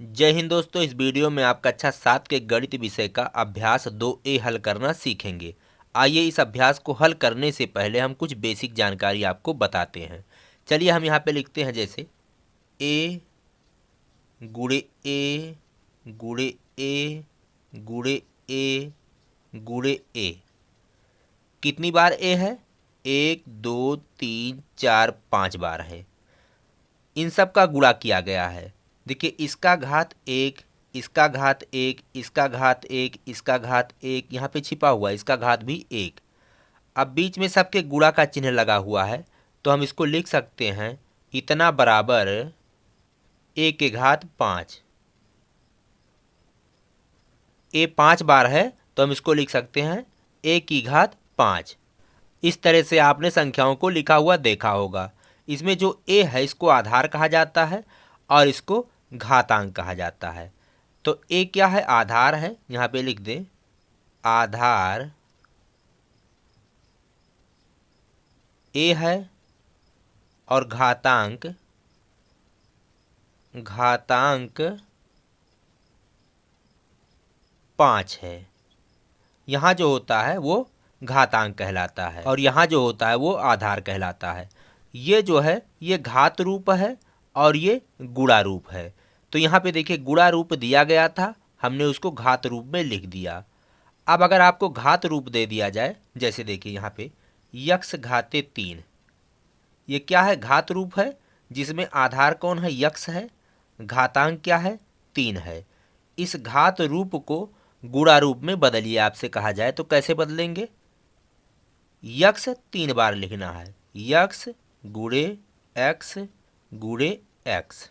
जय हिंद दोस्तों। इस वीडियो में आप कक्षा 7 के गणित विषय का अभ्यास 2A हल करना सीखेंगे। आइए इस अभ्यास को हल करने से पहले हम कुछ बेसिक जानकारी आपको बताते हैं। चलिए हम यहाँ पे लिखते हैं जैसे A गुणे A गुणे A गुणे A गुणे A। कितनी बार A है? 1 2 3 4 5 बार है। इन सब का गुणा किया गया है। देखिए इसका घात 1, इसका घात 1, इसका घात 1, इसका घात 1, यहाँ पे छिपा हुआ है इसका घात भी 1। अब बीच में सबके गुणा का चिन्ह लगा हुआ है तो हम इसको लिख सकते हैं इतना बराबर a के घात 5। a 5 बार है तो हम इसको लिख सकते हैं a की घात 5। इस तरह से आपने संख्याओं को लिखा हुआ देखा होगा। इसमें जो a है इसको आधार कहा जाता है और इसको घातांक कहा जाता है। तो a क्या है? आधार है। यहाँ पे लिख दें आधार a है और घातांक घातांक 5 है। यहाँ जो होता है वो घातांक कहलाता है और यहाँ जो होता है वो आधार कहलाता है। ये जो है ये घात रूप है और ये गुणा रूप है। तो यहाँ पे देखिए गुणा रूप दिया गया था, हमने उसको घात रूप में लिख दिया। अब अगर आपको घात रूप दे दिया जाए, जैसे देखिए यहाँ पे यक्स घाते 3, ये क्या है? घात रूप है जिसमें आधार कौन है? यक्स है। घातांक क्या है? 3 है। इस घात रूप को गुणा रूप में बदलिए आपसे कहा जाए तो कैसे बदलेंगे? यक्स 3 बार लिखना है, यक्स गुणे एक्स गुणे एक्स।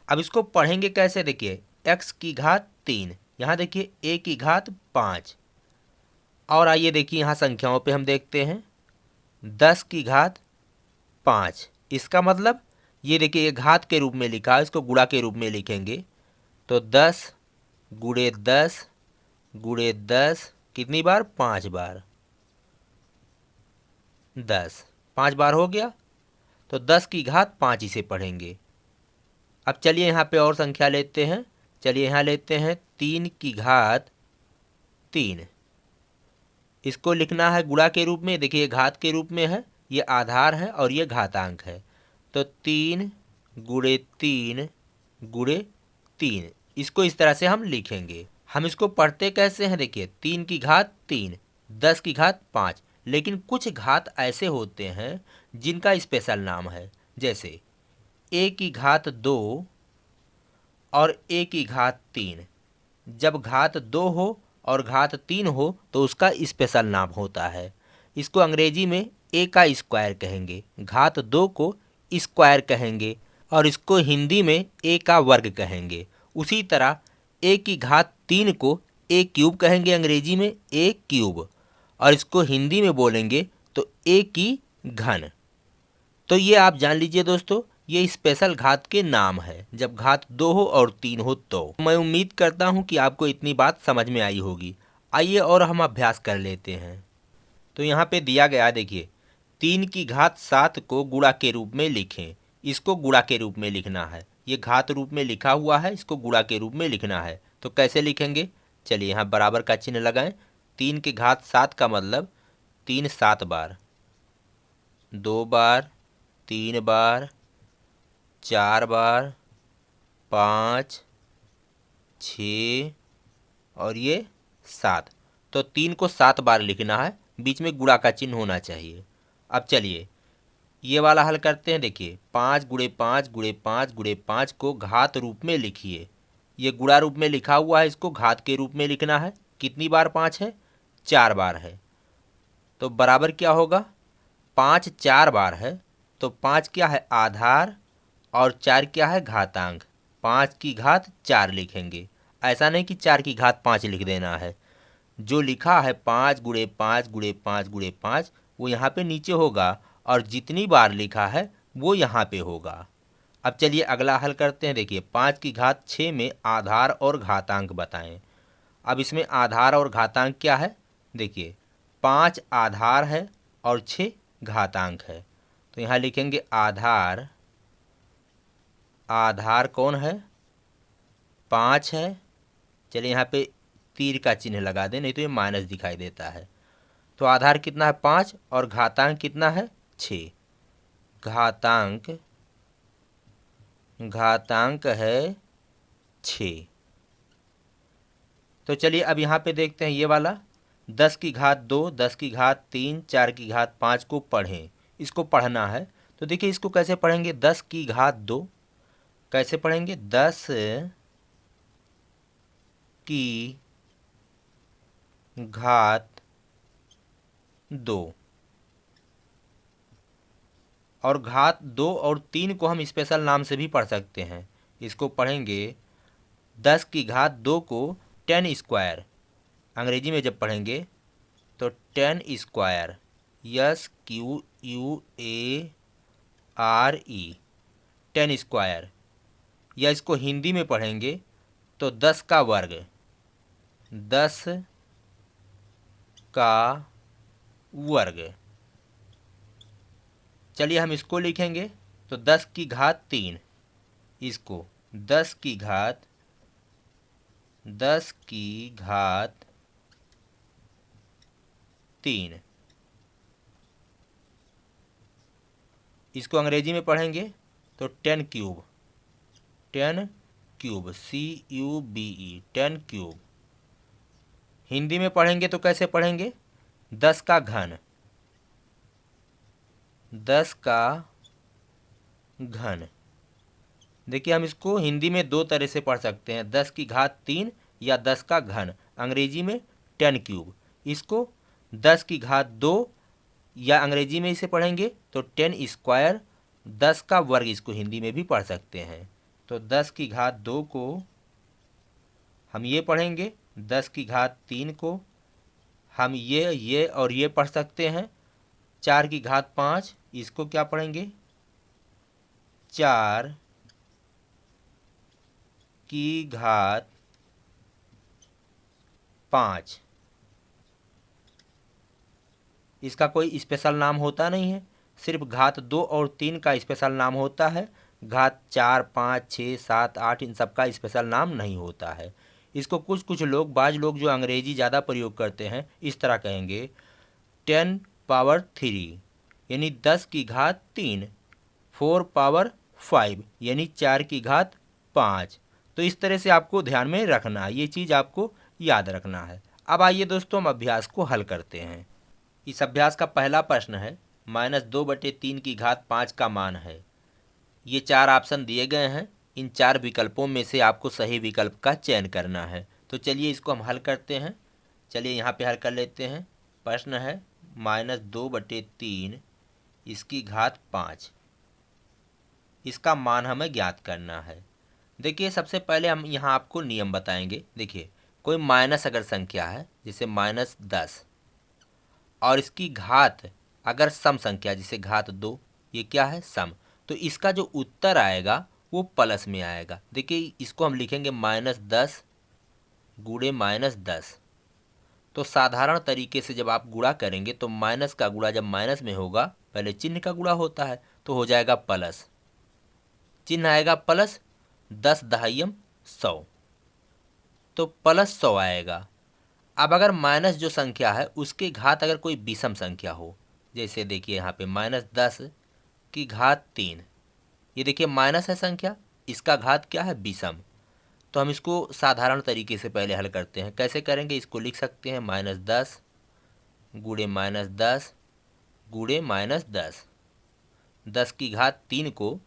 अब इसको पढ़ेंगे कैसे? देखिए x की घात 3, यहाँ देखिए a की घात 5। और आइए देखिए यहाँ संख्याओं पे हम देखते हैं 10 की घात 5। इसका मतलब ये देखिए ये घात के रूप में लिखा है, इसको गुणा के रूप में लिखेंगे तो 10 गुणे 10 गुणे 10 कितनी बार? 5 बार। 10 5 बार हो गया तो 10 की घात 5 इसे पढ़ेंगे। अब चलिए यहाँ पे और संख्या लेते हैं। चलिए यहाँ लेते हैं 3 की घात 3। इसको लिखना है गुणा के रूप में। देखिए घात के रूप में है, ये आधार है और ये घातांक है। तो 3 गुणे 3 गुणे 3, इसको इस तरह से हम लिखेंगे। हम इसको पढ़ते कैसे हैं? देखिए 3 की घात 3, 10 की घात 5। लेकिन कुछ घात ऐसे होते हैं जिनका स्पेशल नाम है, जैसे a की घात 2 और a की घात 3। जब घात 2 हो और घात 3 हो तो उसका स्पेशल नाम होता है। इसको अंग्रेजी में a का स्क्वायर कहेंगे, घात 2 को स्क्वायर कहेंगे और इसको हिंदी में a का वर्ग कहेंगे। उसी तरह a की घात 3 को a क्यूब कहेंगे, अंग्रेजी में a क्यूब, और इसको हिंदी में बोलेंगे तो a की घन। तो ये आप जान लीजिए दोस्तों, ये स्पेशल घात के नाम है जब घात 2 हो और 3 हो तो। मैं उम्मीद करता हूँ कि आपको इतनी बात समझ में आई होगी। आइए और हम अभ्यास कर लेते हैं। तो यहाँ पे दिया गया देखिए 3 की घात 7 को गुणा के रूप में लिखें। इसको गुणा के रूप में लिखना है, ये घात रूप में लिखा हुआ है, इसको गुणा के रूप में लिखना है। तो कैसे लिखेंगे? चलिए यहाँ बराबर का चिन्ह लगाएं। 3 की घात 7 का मतलब 3 7 बार, 2 बार, 3 बार, 4 बार, 5 6 और ये 7। तो 3 को 7 बार लिखना है, बीच में गुणा का चिन्ह होना चाहिए। अब चलिए ये वाला हल करते हैं। देखिए 5 गुणे 5 गुणे 5 गुणे 5 को घात रूप में लिखिए। ये गुणा रूप में लिखा हुआ है, इसको घात के रूप में लिखना है। कितनी बार 5 है? 4 बार है। तो बराबर क्या होगा? 5 4 बार है तो 5 क्या है? आधार और 4 क्या है? घातांक। 5 की घात 4 लिखेंगे, ऐसा नहीं कि 4 की घात 5 लिख देना है। जो लिखा है 5 गुणे 5 गुणे 5 गुणे 5 वो यहाँ पे नीचे होगा और जितनी बार लिखा है वो यहाँ पे होगा। अब चलिए अगला हल करते हैं। देखिए 5 की घात 6 में आधार और घातांक बताएं। अब इसमें आधार और घातांक क्या है? देखिए 5 आधार है और 6 घातांक है। तो यहाँ लिखेंगे आधार, आधार कौन है? 5 है। चलिए यहाँ पे तीर का चिन्ह लगा दें, नहीं तो ये माइनस दिखाई देता है। तो आधार कितना है 5 और घातांक कितना है 6। घातांक है 6। तो चलिए अब यहाँ पे देखते हैं ये वाला 10 की घात 2, 10 की घात 3, 4 की घात 5 को पढ़ें। इसको पढ़ना है तो देखिए इसको कैसे पढ़ेंगे। 10 की घात 2 कैसे पढ़ेंगे, 10 की घात 2। और घात 2 और 3 को हम स्पेशल नाम से भी पढ़ सकते हैं। इसको पढ़ेंगे 10 की घात 2 को 10 स्क्वायर। अंग्रेजी में जब पढ़ेंगे तो 10 स्क्वायर, SQUARE 10 स्क्वायर। या इसको हिंदी में पढ़ेंगे तो 10 का वर्ग, 10 का वर्ग। चलिए हम इसको लिखेंगे तो 10 की घात 3, इसको 10 की घात 3। इसको अंग्रेजी में पढ़ेंगे तो 10 cube, 10 cube, CUBE 10 cube. Hindi में पढ़ेंगे तो कैसे पढ़ेंगे, 10 का घन, 10 का घन। देखिए हम इसको हिंदी में दो तरह से पढ़ सकते हैं, 10 की घात 3 या 10 का घन, अंग्रेजी में 10 क्यूब। इसको 10 की घात 2 या अंग्रेजी में इसे पढ़ेंगे तो 10 स्क्वायर, 10 का वर्ग इसको हिंदी में भी पढ़ सकते हैं। तो 10 की घात 2 को हम ये पढ़ेंगे, 10 की घात 3 को हम ये और ये पढ़ सकते हैं। 4 की घात 5 इसको क्या पढ़ेंगे, 4 की घात 5। इसका कोई स्पेशल नाम होता नहीं है, सिर्फ घात 2 और 3 का स्पेशल नाम होता है। घात 4, 5, 6, 7, 8 इन सब का स्पेशल नाम नहीं होता है। इसको कुछ लोग, बाज लोग जो अंग्रेजी ज़्यादा प्रयोग करते हैं, इस तरह कहेंगे 10 पावर 3 यानी 10 की घात 3, 4 पावर 5 यानी 4 की घात 5। तो इस तरह से आपको ध्यान में रखना है, ये चीज़ आपको याद रखना है। अब आइए दोस्तों हम अभ्यास को हल करते हैं। इस अभ्यास का पहला प्रश्न है, -2/3 की घात 5 का मान है। ये 4 ऑप्शन दिए गए हैं, इन 4 विकल्पों में से आपको सही विकल्प का चयन करना है। तो चलिए इसको हम हल करते हैं। चलिए यहाँ पे हल कर लेते हैं। प्रश्न है -2/3 इसकी घात 5, इसका मान हमें ज्ञात करना है। देखिए सबसे पहले हम यहाँ आपको नियम बताएंगे। देखिए कोई माइनस अगर संख्या है, जैसे -10, और इसकी घात अगर सम संख्या, जैसे घात 2, ये क्या है सम, तो इसका जो उत्तर आएगा वो प्लस में आएगा। देखिए इसको हम लिखेंगे -10 गुणे -10। तो साधारण तरीके से जब आप गुणा करेंगे तो माइनस का गुणा जब माइनस में होगा, पहले चिन्ह का गुणा होता है, तो हो जाएगा प्लस, चिन्ह आएगा प्लस, 10 दहाइयम 100, तो +100 आएगा। अब अगर माइनस जो संख्या है उसके घात अगर कोई विषम संख्या हो, जैसे देखिए यहाँ पे -10 की घात 3, ये देखिए माइनस है संख्या, इसका घात क्या है विषम। तो हम इसको साधारण तरीके से पहले हल करते हैं। कैसे करेंगे, इसको लिख सकते हैं -10 गुणे -10 गुणे -10। 10 की घात 3 को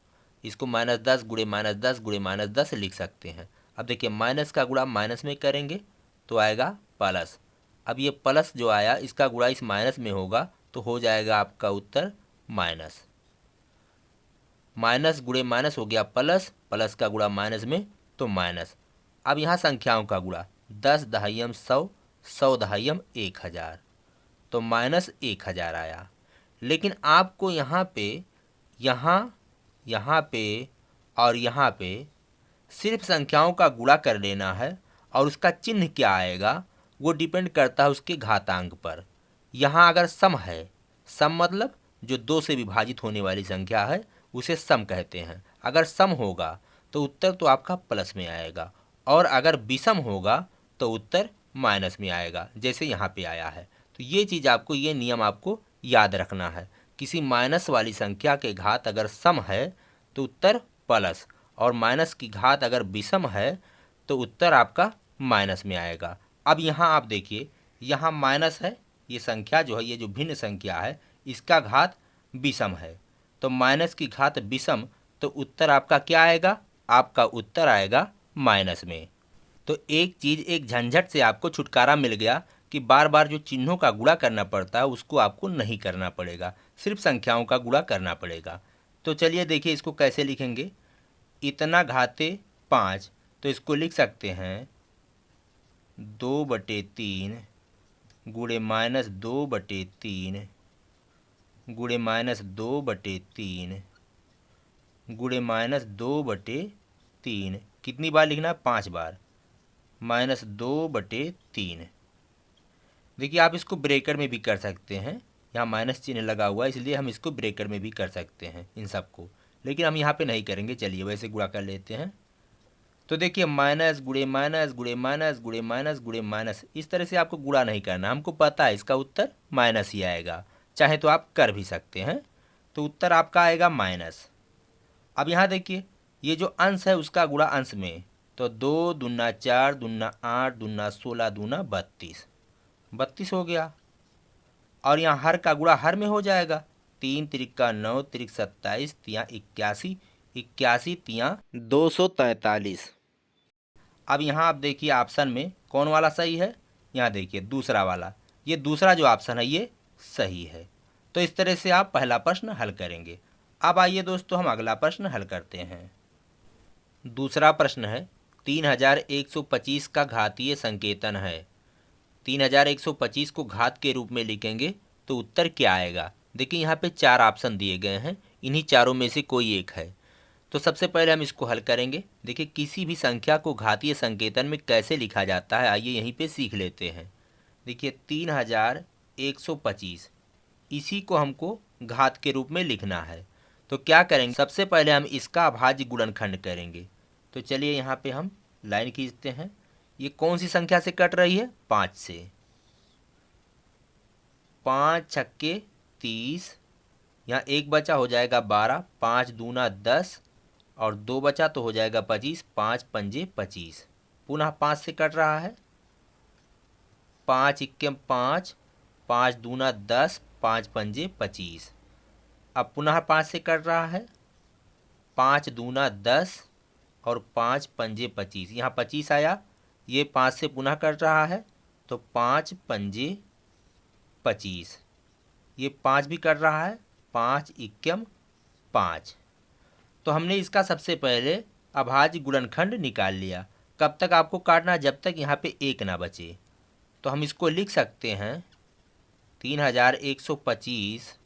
इसको -10 गुणे -10 गुणे -10 लिख सकते हैं। अब देखिए माइनस का गुणा माइनस में करेंगे तो आएगा प्लस। अब ये प्लस जो आया इसका गुणा इस माइनस में होगा तो हो जाएगा आपका उत्तर माइनस। माइनस गुणे माइनस हो गया प्लस, प्लस का गुणा माइनस में तो माइनस। अब यहाँ संख्याओं का गुणा, 10 दहाइयम 100, 100 दहाइयम 1000, तो -1000 आया। लेकिन आपको यहाँ पे और यहाँ पे सिर्फ संख्याओं का गुणा कर लेना है, और उसका चिन्ह क्या आएगा वो डिपेंड करता है उसके घातांक पर। यहाँ अगर सम है, सम मतलब जो 2 से विभाजित होने वाली संख्या है उसे सम कहते हैं। अगर सम होगा तो उत्तर तो आपका प्लस में आएगा, और अगर विषम होगा तो उत्तर माइनस में आएगा, जैसे यहाँ पे आया है। तो ये चीज़ आपको, ये नियम आपको याद रखना है। किसी माइनस वाली संख्या के घात अगर सम है तो उत्तर प्लस, और माइनस की घात अगर विषम है तो उत्तर आपका माइनस में आएगा। अब यहाँ आप देखिए, यहाँ माइनस है, ये संख्या जो है, ये जो भिन्न संख्या है, इसका घात विषम है, तो माइनस की घात विषम, तो उत्तर आपका क्या आएगा? आपका उत्तर आएगा माइनस में। तो एक चीज़, एक झंझट से आपको छुटकारा मिल गया कि बार बार जो चिन्हों का गुणा करना पड़ता है उसको आपको नहीं करना पड़ेगा, सिर्फ संख्याओं का गुणा करना पड़ेगा। तो चलिए देखिए इसको कैसे लिखेंगे। इतना घाते 5, तो इसको लिख सकते हैं 2/3 गुणे -2/3 गुणे -2/3 गुणे -2/3। कितनी बार लिखना? 5 बार। -2/3। देखिए आप इसको ब्रेकर में भी कर सकते हैं, यहाँ माइनस चिन्ह लगा हुआ है इसलिए हम इसको ब्रेकर में भी कर सकते हैं इन सबको, लेकिन हम यहाँ पे नहीं करेंगे। चलिए वैसे गुणा कर लेते हैं। तो देखिए माइनस गुणे माइनस गुणे माइनस गुणे माइनस गुणे माइनस, इस तरह से आपको गुणा नहीं करना, हमको पता है इसका उत्तर माइनस ही आएगा, चाहे तो आप कर भी सकते हैं। तो उत्तर आपका आएगा माइनस। अब यहाँ देखिए ये जो अंश है उसका गुणा अंश में, तो 2 दूना 4 दूना 8 दूना 16 दूना 32, 32 हो गया। और यहाँ हर का गुणा हर में हो जाएगा, 3 त्रिका 9 त्रिक 27 तिया 81, 81 तिया 243। अब यहाँ आप देखिए ऑप्शन में कौन वाला सही है? यहाँ देखिए दूसरा वाला, ये दूसरा जो ऑप्शन है ये सही है। तो इस तरह से आप पहला प्रश्न हल करेंगे। अब आइए दोस्तों हम अगला प्रश्न हल करते हैं। दूसरा प्रश्न है 3125 का घातीय संकेतन है। 3125 को घात के रूप में लिखेंगे तो उत्तर क्या आएगा? देखिए यहाँ पे 4 ऑप्शन दिए गए हैं, इन्हीं चारों में से कोई एक है। तो सबसे पहले हम इसको हल करेंगे। देखिए किसी भी संख्या को घातीय संकेतन में कैसे लिखा जाता है, आइए यहीं पे सीख लेते हैं। देखिए 3125, इसी को हमको घात के रूप में लिखना है। तो क्या करेंगे, सबसे पहले हम इसका अभाज्य गुणनखंड करेंगे। तो चलिए यहाँ पे हम लाइन खींचते हैं। ये कौन सी संख्या से कट रही है? 5 से। 5 छक्के 30, यहाँ एक बचा हो जाएगा 12, 5 दूना 10 और 2 बचा तो हो जाएगा 25, 5 पंजे 25। पुनः 5 से कट रहा है, 5 इक्के 5, 5 दूना 10, 5 पंजे 25। अब पुनः 5 से कट रहा है, 5 दूना 10 और 5 पंजे 25, यहाँ 25 आया, ये 5 से पुनः कट रहा है तो 5 पंजे 25, ये 5 भी कट रहा है, 5 इक्कम 5। तो हमने इसका सबसे पहले अभाज्य गुणनखंड निकाल लिया। कब तक आपको काटना? जब तक यहाँ पे एक ना बचे। तो हम इसको लिख सकते हैं 3125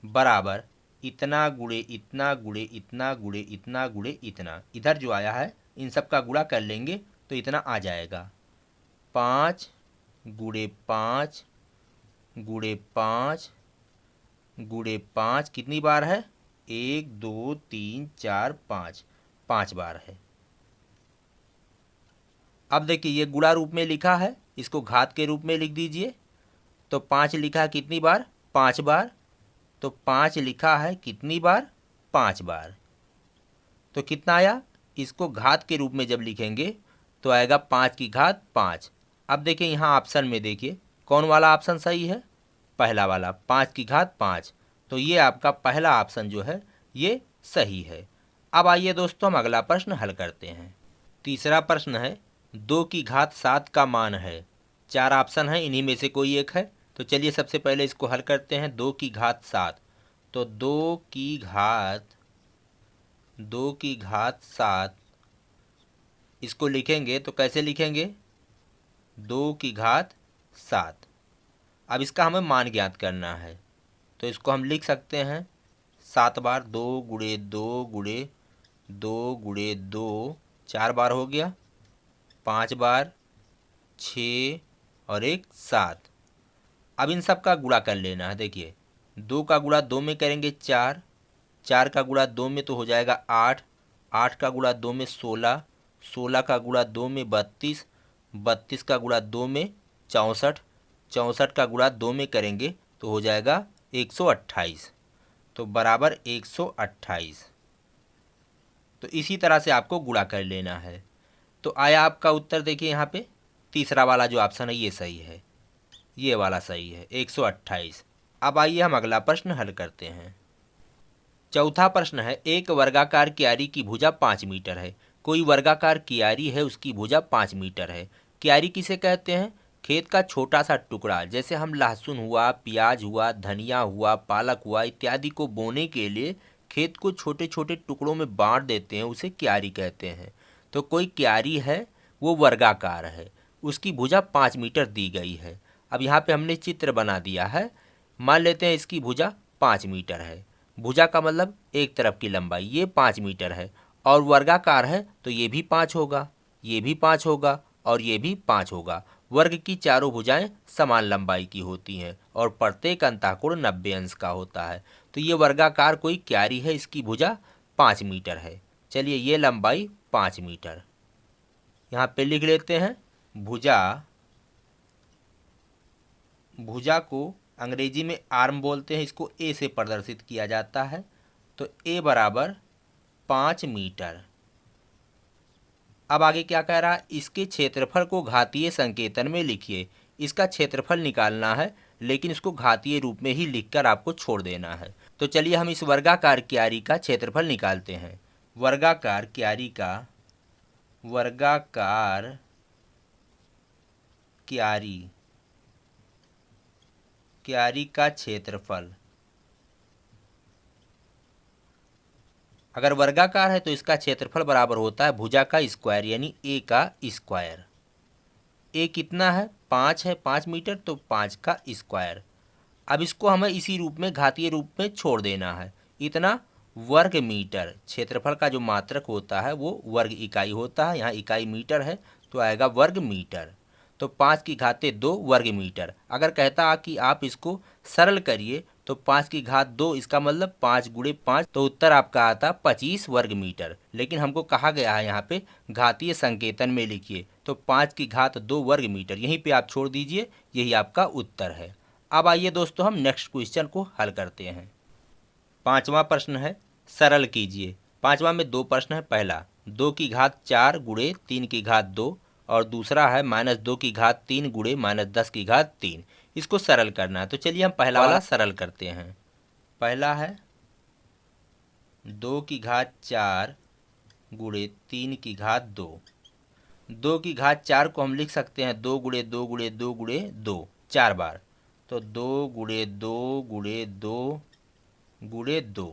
बराबर इतना गुणे इतना गुणे इतना गुणे इतना गुणे इतना। इधर जो आया है इन सब का गुणा कर लेंगे तो इतना आ जाएगा। 5 गुणे 5 गुणे 5 गुणे 5 कितनी बार है? 1 2 3 4 5, 5 बार है। अब देखिए ये गुणा रूप में लिखा है, इसको घात के रूप में लिख दीजिए। तो 5 लिखा है कितनी बार? 5 बार। तो 5 लिखा है कितनी बार? 5 बार। तो कितना आया? इसको घात के रूप में जब लिखेंगे तो आएगा 5 की घात 5। अब देखिए यहाँ ऑप्शन में देखिए कौन वाला ऑप्शन सही है? पहला वाला, 5 की घात 5। तो ये आपका पहला ऑप्शन जो है ये सही है। अब आइए दोस्तों हम अगला प्रश्न हल करते हैं। तीसरा प्रश्न है 2 की घात 7 का मान है। 4 ऑप्शन है, इन्हीं में से कोई एक है। तो चलिए सबसे पहले इसको हल करते हैं। 2 की घात 7, तो 2 की घात 7 इसको लिखेंगे तो कैसे लिखेंगे? 2 की घात 7। अब इसका हमें मान ज्ञात करना है, तो इसको हम लिख सकते हैं 7 बार। 2 गुणे 2 गुणे 2 गुणे 2, 4 बार हो गया, 5 बार, 6 और 1 7। अब इन सब का गुणा कर लेना है। देखिए 2 का गुणा 2 में करेंगे 4, 4 का गुणा 2 में तो हो जाएगा 8, 8 का गुणा 2 में 16, 16 का गुणा 2 में 32, 32 का गुणा 2 में 64, 64 का गुणा 2 में करेंगे तो हो जाएगा 128, तो बराबर 128। तो इसी तरह से आपको गुणा कर लेना है। तो आया आपका उत्तर, देखिए यहाँ पे तीसरा वाला जो ऑप्शन है ये सही है, ये वाला सही है 128। अब आइए हम अगला प्रश्न हल करते हैं। चौथा प्रश्न है, एक वर्गाकार क्यारी की भुजा 5 मीटर है। कोई वर्गाकार क्यारी है, उसकी भुजा 5 मीटर है। क्यारी किसे कहते हैं? खेत का छोटा सा टुकड़ा, जैसे हम लहसुन हुआ, प्याज हुआ, धनिया हुआ, पालक हुआ इत्यादि को बोने के लिए खेत को छोटे छोटे टुकड़ों में बांट देते हैं, उसे क्यारी कहते हैं। तो कोई क्यारी है, वो वर्गाकार है, उसकी भुजा 5 मीटर दी गई है। अब यहाँ पे हमने चित्र बना दिया है। मान लेते हैं इसकी भुजा 5 मीटर है। भुजा का मतलब एक तरफ की लंबाई, ये 5 मीटर है और वर्गाकार है तो ये भी 5 होगा, ये भी 5 होगा और ये भी 5 होगा। वर्ग की चारों भुजाएं समान लंबाई की होती हैं और प्रत्येक अंतःकोण 90 अंश का होता है। तो ये वर्गाकार कोई क्यारी है, इसकी भुजा 5 मीटर है। चलिए ये लंबाई 5 मीटर यहाँ पे लिख लेते हैं। भुजा को अंग्रेजी में आर्म बोलते हैं, इसको ए से प्रदर्शित किया जाता है। तो ए बराबर 5 मीटर। अब आगे क्या कह रहा है? इसके क्षेत्रफल को घातीय संकेतन में लिखिए। इसका क्षेत्रफल निकालना है, लेकिन इसको घातीय रूप में ही लिखकर आपको छोड़ देना है। तो चलिए हम इस वर्गाकार क्यारी का क्षेत्रफल निकालते हैं। वर्गाकार क्यारी का क्षेत्रफल, अगर वर्गाकार है तो इसका क्षेत्रफल बराबर होता है भुजा का स्क्वायर, यानी ए का स्क्वायर। ए कितना है? 5 है, 5 मीटर, तो 5 का स्क्वायर। अब इसको हमें इसी रूप में, घातीय रूप में छोड़ देना है। इतना वर्ग मीटर, क्षेत्रफल का जो मात्रक होता है वो वर्ग इकाई होता है, यहाँ इकाई मीटर है तो आएगा वर्ग मीटर। तो 5 की घाते 2 वर्ग मीटर। अगर कहता कि आप इसको सरल करिए तो 5 की घात 2, इसका मतलब 5 गुणे 5, तो उत्तर आपका आता 25 वर्ग मीटर। लेकिन हमको कहा गया है यहाँ पे घातीय संकेतन में लिखिए, तो 5 की घात 2 वर्ग मीटर यहीं पे आप छोड़ दीजिए, यही आपका उत्तर है। अब आइए दोस्तों हम नेक्स्ट क्वेश्चन को हल करते हैं। पांचवा प्रश्न है, सरल कीजिए। पांचवा में 2 प्रश्न है। पहला 2 की घात 4 गुणे 3 की घात 2 और दूसरा है -2 की घात 3 गुणे -10 की घात 3। इसको सरल करना है। तो चलिए हम पहला वाला सरल करते हैं। पहला है 2 की घात 4 गुणे 3 की घात 2। 2 की घात 4 को हम लिख सकते हैं 2 गुणे 2 गुणे 2 गुणे 2 4 बार। तो 2 गुणे 2 गुणे 2 गुणे 2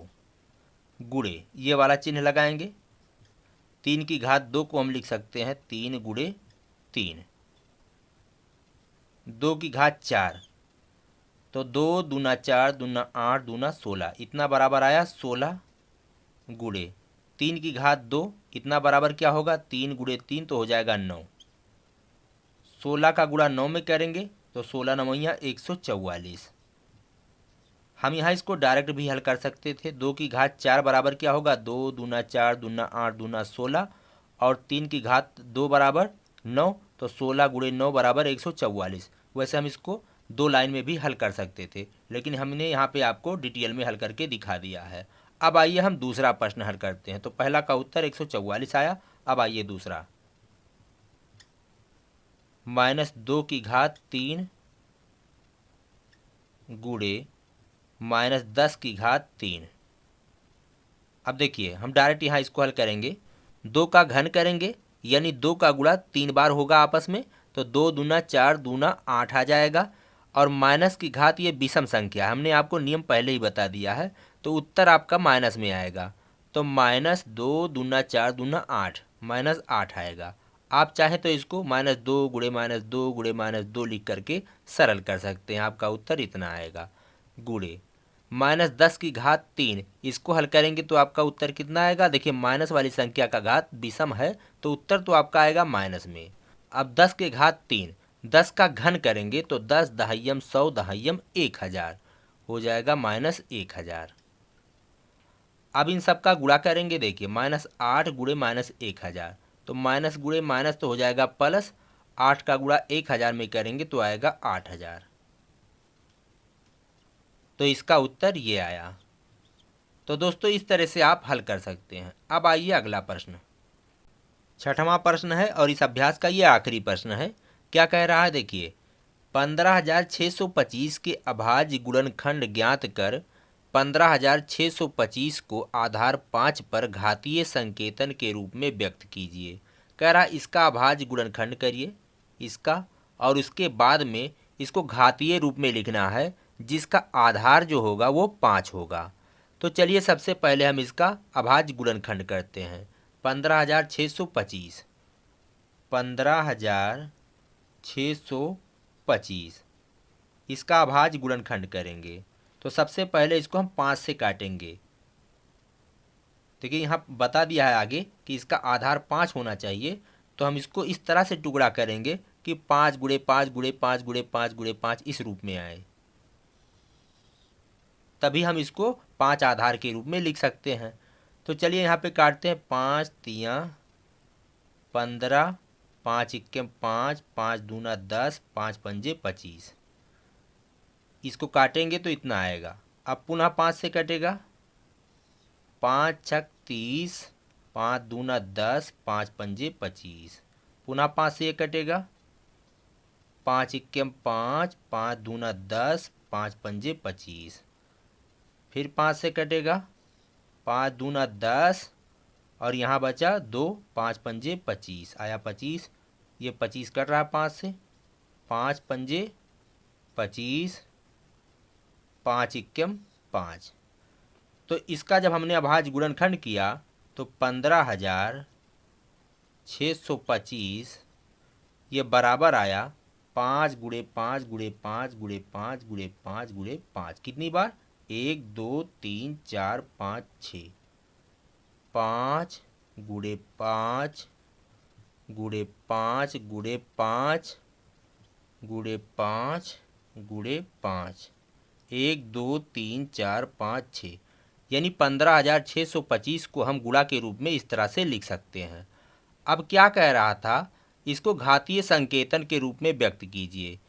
गुणे, ये वाला चिन्ह लगाएंगे। 3 की घात 2 को हम लिख सकते हैं 3 गुणे 3। 2 की घात 4, तो 2 दूना 4 दूना 8 दूना 16, इतना बराबर आया 16 गुणे 3 की घात 2, इतना बराबर क्या होगा? 3 गुणे 3 तो हो जाएगा 9। 16 का गुणा 9 में करेंगे तो 16 9 144। हम यहाँ इसको डायरेक्ट भी हल कर सकते थे। 2 की घात 4 बराबर क्या होगा? 2 दूना 4 दूना 8 दूना 16 और 3 की घात 2 बराबर 9, तो 16 गुणे 9 बराबर 144। वैसे हम इसको 2 लाइन में भी हल कर सकते थे, लेकिन हमने यहाँ पे आपको डिटेल में हल करके दिखा दिया है। अब आइए हम दूसरा प्रश्न हल करते हैं। तो पहला का उत्तर 144 आया। अब आइए दूसरा, -2 की घात 3 गुणे -10 की घात 3। अब देखिए हम डायरेक्ट यहाँ इसको हल करेंगे। 2 का घन करेंगे, यानी 2 का गुणा 3 बार होगा आपस में, तो 2 दूना 4 दूना 8 आ जाएगा। और माइनस की घात ये विषम संख्या, हमने आपको नियम पहले ही बता दिया है, तो उत्तर आपका माइनस में आएगा। तो -2 दूना 4 दूना 8, -8 आएगा। आप चाहें तो इसको -2 गुणे -2 गुणे -2 लिख करके सरल कर सकते हैं। आपका उत्तर इतना आएगा। गुणे -10 की घात 3, इसको हल करेंगे तो आपका उत्तर कितना आएगा? देखिए माइनस वाली संख्या का घात विषम है, तो उत्तर तो आपका आएगा माइनस में। अब 10 के घात 3, 10 का घन करेंगे तो 10 दहाइयम 100 दहाइयम 1000 हो जाएगा -1000। अब इन सब का गुणा करेंगे। देखिए -8 गुणे -1000, तो माइनस गुणे माइनस तो हो जाएगा प्लस, 8 का गुणा 1000 में करेंगे तो आएगा 8000। तो इसका उत्तर ये आया। तो दोस्तों इस तरह से आप हल कर सकते हैं। अब आइए अगला प्रश्न, छठवां प्रश्न है और इस अभ्यास का ये आखिरी प्रश्न है। क्या कह रहा है देखिए, 15625 के अभाज्य गुणनखंड ज्ञात कर 15625 को आधार 5 पर घातीय संकेतन के रूप में व्यक्त कीजिए। कह रहा इसका अभाज्य गुणनखंड करिए इसका, और उसके बाद में इसको घातीय रूप में लिखना है जिसका आधार जो होगा वो 5 होगा। तो चलिए सबसे पहले हम इसका अभाज्य गुणनखंड करते हैं। 15625 15625 इसका अभाज्य गुणनखंड करेंगे तो सबसे पहले इसको हम 5 से काटेंगे। देखिए यहाँ बता दिया है आगे कि इसका आधार 5 होना चाहिए, तो हम इसको इस तरह से टुकड़ा करेंगे कि 5 गुणे 5 गुणे 5 गुणे 5 गुणे 5 इस रूप में आए, तभी हम इसको 5 आधार के रूप में लिख सकते हैं। तो चलिए यहाँ पे काटते हैं। 5 तियाँ 15, 5 इक्के 5, 5 दूना 10, 5 पंजे 25। इसको काटेंगे तो इतना आएगा। अब पुनः 5 से कटेगा। 5 छक 30, 5 दूना 10, 5 पंजे 25। पुनः 5 से ये कटेगा। 5 इक्के 5, 5 दूना 10, 5 पंजे 25। फिर 5 से कटेगा। 5 दूना 10 और यहाँ बचा 2, 5 पंजे 25 आया 25। ये 25 कट रहा है 5 से। 5 पंजे 25, 5 इक्के 5। तो इसका जब हमने अभाज्य गुणनखंड किया तो 15625 ये बराबर आया 5 गुणे 5 गुणे 5 गुणे 5 गुणे 5 गुणे 5। कितनी बार? 1 2 3 4 5 6। 5 गुणे 5 गुणे 5 गुणे 5 गुणे 5 गुणे 5, 1 2 3 4 5 6, यानी 15625 को हम गुणा के रूप में इस तरह से लिख सकते हैं। अब क्या कह रहा था, इसको घातीय संकेतन के रूप में व्यक्त कीजिए।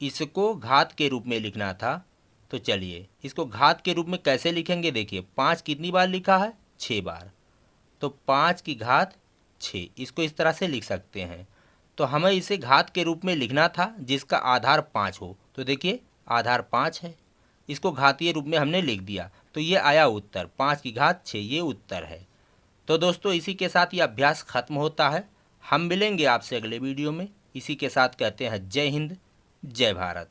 इसको घात के रूप में लिखना था। तो चलिए इसको घात के रूप में कैसे लिखेंगे। देखिए 5 कितनी बार लिखा है? 6 बार। तो 5 की घात 6, इसको इस तरह से लिख सकते हैं। तो हमें इसे घात के रूप में लिखना था जिसका आधार 5 हो। तो देखिए आधार 5 है, इसको घातीय रूप में हमने लिख दिया, तो ये आया उत्तर। 5 की घात 6 ये उत्तर है। तो दोस्तों इसी के साथ ये अभ्यास खत्म होता है। हम मिलेंगे आपसे अगले वीडियो में। इसी के साथ कहते हैं जय हिंद, जय भारत।